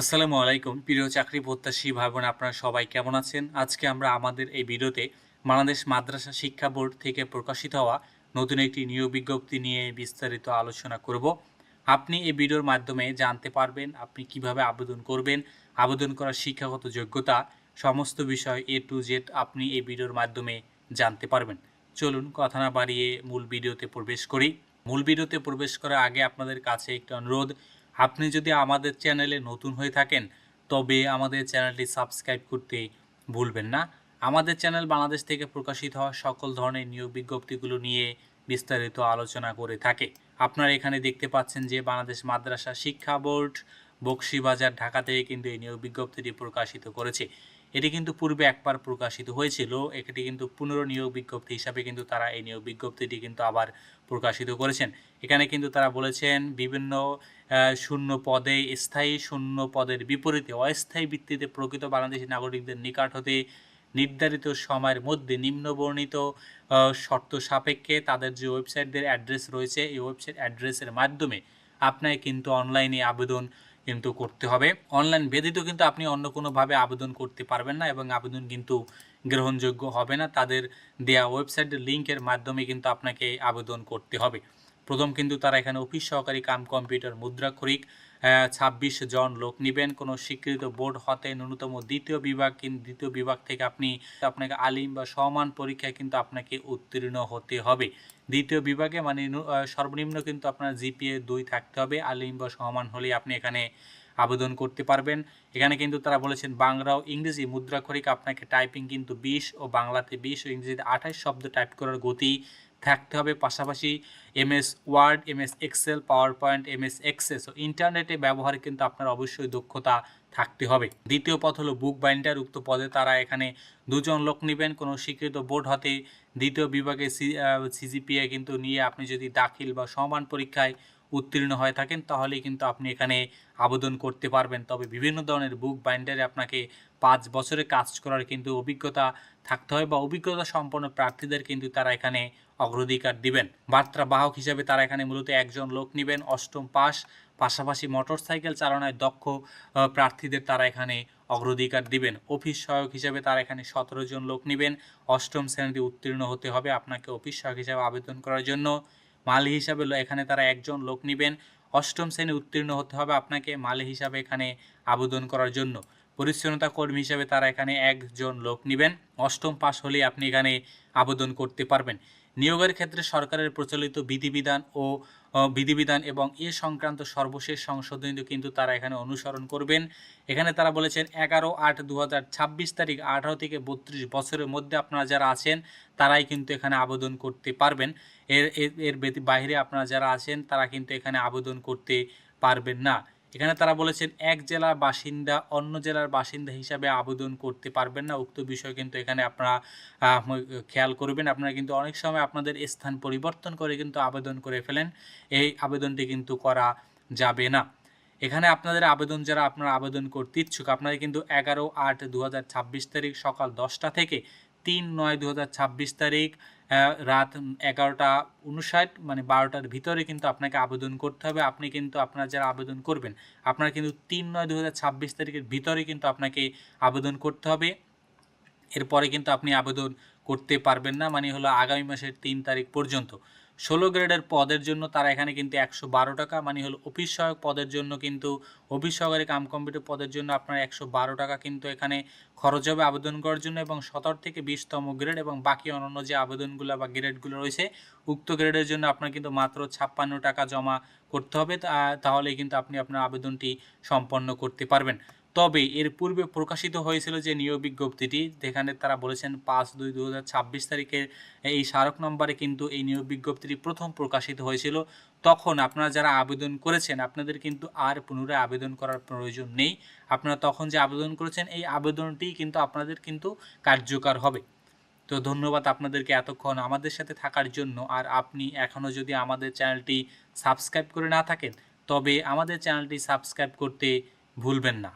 আসসালামু আলাইকুম প্রিয় চাকরি প্রত্যাশী ভাই বোন আপনারা সবাই কেমন আছেন? আজকে আমরা আমাদের এই ভিডিওতে বাংলাদেশ মাদ্রাসা শিক্ষা বোর্ড থেকে প্রকাশিত হওয়া নতুন একটি নিয়োগ বিজ্ঞপ্তি নিয়ে বিস্তারিত আলোচনা করব। আপনি এই ভিডিওর মাধ্যমে জানতে পারবেন আপনি কিভাবে আবেদন করবেন, আবেদন করার শিক্ষাগত যোগ্যতা, সমস্ত বিষয় A to Z আপনি এই ভিডিওর মাধ্যমে জানতে পারবেন। চলুন কথা না বাড়িয়ে মূল ভিডিওতে প্রবেশ করি। মূল ভিডিওতে প্রবেশ করার আগে আপনাদের কাছে একটি অনুরোধ, আপনি যদি আমাদের চ্যানেলে নতুন হয়ে থাকেন তবে আমাদের চ্যানেলটি সাবস্ক্রাইব করতে ভুলবেন না। আমাদের চ্যানেল বাংলাদেশ থেকে প্রকাশিত হওয়া সকল ধরনের নিয়োগ বিজ্ঞপ্তিগুলো নিয়ে বিস্তারিত আলোচনা করে থাকে। আপনারা এখানে দেখতে পাচ্ছেন যে বাংলাদেশ মাদ্রাসা শিক্ষা বোর্ড বকশীবাজার ঢাকা থেকে কিন্তু এই নিয়োগ বিজ্ঞপ্তিটি প্রকাশিত করেছে। এটি কিন্তু পূর্বে একবার প্রকাশিত হয়েছিল, এটি কিন্তু পুনর্নিয়োগ বিজ্ঞপ্তি হিসাবে কিন্তু তারা এই নিয়োগ বিজ্ঞপ্তিটি কিন্তু আবার প্রকাশিত করেছেন। এখানে কিন্তু তারা বলেছেন বিভিন্ন শূন্য পদে স্থায়ী শূন্য পদের বিপরীতে অস্থায়ী ভিত্তিতে প্রকৃত বাংলাদেশি নাগরিকদের নিকট হতে নির্ধারিত সময়ের মধ্যে নিম্নবর্ণিত শর্ত সাপেক্ষে তাদের যে ওয়েবসাইটদের অ্যাড্রেস রয়েছে এই ওয়েবসাইট অ্যাড্রেসের মাধ্যমে আপনাকে কিন্তু অনলাইনে আবেদন কিন্তু করতে হবে। অনলাইন ব্যতীত কিন্তু আপনি অন্য কোনোভাবে আবেদন করতে পারবেন না এবং আবেদন কিন্তু গ্রহণযোগ্য হবে না। তাদের দেয়া ওয়েবসাইটের লিঙ্কের মাধ্যমে কিন্তু আপনাকে আবেদন করতে হবে। প্রথম কিন্তু তারা এখানে অফিস সহকারী কাম কম্পিউটার মুদ্রাক্ষরিক ২৬ জন লোক নেবেন। কোনো স্বীকৃত বোর্ড হতে ন্যূনতম দ্বিতীয় বিভাগ থেকে আপনাকে আলিম বা সমান পরীক্ষায় কিন্তু আপনাকে উত্তীর্ণ হতে হবে। দ্বিতীয় বিভাগে মানে সর্বনিম্ন কিন্তু আপনার জিপিএ ২ থাকতে হবে। আলিম বা সমান হলেই আপনি এখানে আবেদন করতে পারবেন। এখানে কিন্তু তারা বলেছেন বাংলা ও ইংরেজি মুদ্রাক্ষরিক আপনাকে টাইপিং কিন্তু ২০ ও বাংলাতে ২০ ও ইংরেজিতে ২৮ শব্দ টাইপ করার গতি থাকতে হবে। পাশাপাশি MS Word, MS Excel, PowerPoint, MS Access ও ইন্টারনেটে ব্যবহারে কিন্তু আপনার অবশ্যই দক্ষতা থাকতে হবে। দ্বিতীয় পদ হলো বুক বাইন্ডার। উক্ত পদে তারা এখানে ২ জন লোক নেবেন। কোনো স্বীকৃত বোর্ড হতে দ্বিতীয় বিভাগে সিজিপিএ কিন্তু নিয়ে আপনি যদি দাখিল বা সমান পরীক্ষায় উত্তীর্ণ হয়ে থাকেন তাহলে কিন্তু আপনি এখানে আবেদন করতে পারবেন। তবে বিভিন্ন ধরনের বুক বাইন্ডারে আপনাকে ৫ বছরের কাজ করার কিন্তু অভিজ্ঞতা থাকতে হয় বা অভিজ্ঞতা সম্পন্ন প্রার্থীদের কিন্তু তারা এখানে অগ্রাধিকার দিবেন। বার্তা বাহক হিসেবে তারা এখানে মূলত একজন লোক নেবেন, অষ্টম পাস। পাশাপাশি মোটরসাইকেল চালনায় দক্ষ প্রার্থীদের তারা এখানে অগ্রাধিকার দিবেন। অফিস সহায়ক হিসেবে তারা এখানে ১৭ জন লোক নেবেন। অষ্টম শ্রেণীতে উত্তীর্ণ হতে হবে আপনাকে অফিস সহায়ক হিসেবে আবেদন করার জন্য। মালি হিসাবে এখানে তারা একজন লোক নেবেন। অষ্টম শ্রেণী উত্তীর্ণ হতে হবে আপনাকে মালি হিসাবে এখানে আবেদন করার জন্য। পরিচ্ছন্নতা কর্মী হিসাবে তারা এখানে একজন লোক নেবেন। অষ্টম পাস হলেই আপনি এখানে আবেদন করতে পারবেন। নিয়োগের ক্ষেত্রে সরকারের প্রচলিত বিধিবিধান এবং এ সংক্রান্ত সর্বশেষ সংশোধনী কিন্তু তারা এখানে অনুসরণ করবেন। এখানে তারা বলেছেন ১১/৮/২০২৬ তারিখ ১৮ থেকে ৩২ বছরের মধ্যে আপনারা যারা আছেন তারাই কিন্তু এখানে আবেদন করতে পারবেন। এর বাইরে আপনারা যারা আছেন তারা কিন্তু এখানে আবেদন করতে পারবেন না। এখানে তারা বলেছেন এক জেলার বাসিন্দা অন্য জেলার বাসিন্দা হিসাবে আবেদন করতে পারবেন না। উক্ত বিষয় কিন্তু এখানে আপনারা খেয়াল করবেন। আপনারা কিন্তু অনেক সময় আপনাদের স্থান পরিবর্তন করে কিন্তু আবেদন করে ফেলেন, এই আবেদনটি কিন্তু করা যাবে না। এখানে আপনাদের আবেদন যারা আপনারা আবেদন করতে ইচ্ছুক আপনারা কিন্তু ১১/৮/২০২৬ তারিখ সকাল ১০টা থেকে ৩/৯/২০২৬ তারিখ রাত ১১টা ৫৯ মানে ১২টার ভিতরে কিন্তু আপনাকে আবেদন করতে হবে। আপনি কিন্তু আপনারা যারা আবেদন করবেন আপনারা কিন্তু ৩/৯/২০২৬ তারিখের ভিতরে কিন্তু আপনাকে আবেদন করতে হবে। এরপরে কিন্তু আপনি আবেদন করতে পারবেন না, মানে হলো আগামী মাসের ৩ তারিখ পর্যন্ত। ১৬ গ্রেডের পদের জন্য তারা এখানে কিন্তু ১১২ টাকা, মানে হলো অফিস সহায়ক পদের জন্য কিন্তু অফিস সহকারী কাম কম্পিউটার পদের জন্য আপনার ১১২ টাকা কিন্তু এখানে খরচ হবে আবেদন করার জন্য এবং ১৭ থেকে ২০তম গ্রেড এবং বাকি অন্যান্য যে আবেদনগুলো বা গ্রেডগুলো রয়েছে উক্ত গ্রেডের জন্য আপনার কিন্তু মাত্র ৫৬ টাকা জমা করতে হবে, তাহলেই কিন্তু আপনি আপনার আবেদনটি সম্পন্ন করতে পারবেন। তবে এর পূর্বে প্রকাশিত হয়েছিল যে নিয়োগ বিজ্ঞপ্তিটি, যেখানে তারা বলেছেন ৫/২/২০২৬ তারিখের এই স্মারক নম্বরে কিন্তু এই নিয়োগ বিজ্ঞপ্তিটি প্রথম প্রকাশিত হয়েছিল। তখন আপনারা যারা আবেদন করেছেন আপনাদের কিন্তু আর পুনরায় আবেদন করার প্রয়োজন নেই। আপনারা তখন যে আবেদন করেছেন এই আবেদনটি কিন্তু আপনাদের কিন্তু কার্যকর হবে। তো ধন্যবাদ আপনাদেরকে এতক্ষণ আমাদের সাথে থাকার জন্য। আর আপনি এখনও যদি আমাদের চ্যানেলটি সাবস্ক্রাইব করে না থাকেন তবে আমাদের চ্যানেলটি সাবস্ক্রাইব করতে ভুলবেন না।